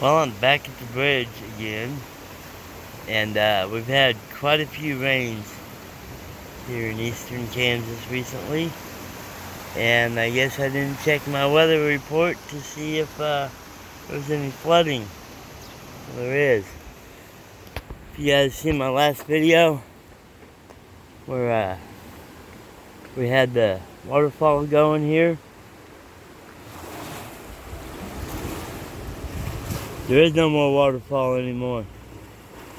Well, I'm back at the bridge again, and we've had quite a few rains here in eastern Kansas recently, and I guess I didn't check my weather report to see if there was any flooding. Well, there is. If you guys seen my last video where we had the waterfall going here, there is no more waterfall anymore.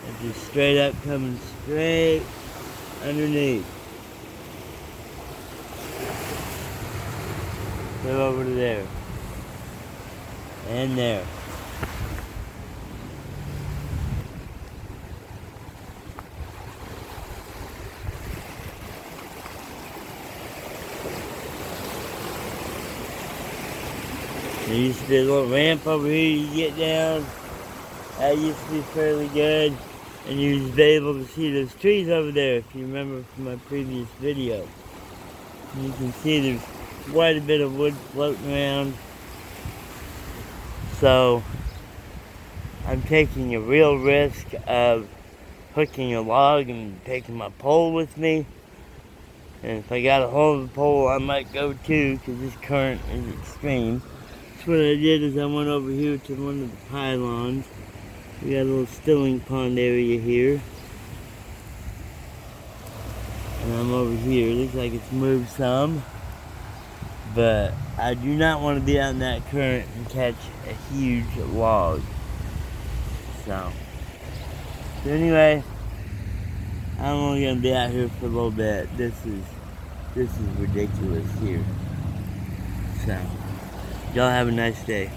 It's just straight up coming straight underneath. Go over to there. And there. There used to be a little ramp over here you get down. That used to be fairly good. And you used to be able to see those trees over there if you remember from my previous video. And you can see there's quite a bit of wood floating around. So I'm taking a real risk of hooking a log and taking my pole with me. And if I got a hold of the pole, I might go too, because this current is extreme. So what I did is I went over here to one of the pylons. We got a little stilling pond area here. And I'm over here. It looks like it's moved some. But I do not want to be out in that current and catch a huge log. So anyway, I'm only going to be out here for a little bit. This is ridiculous here. So, y'all have a nice day.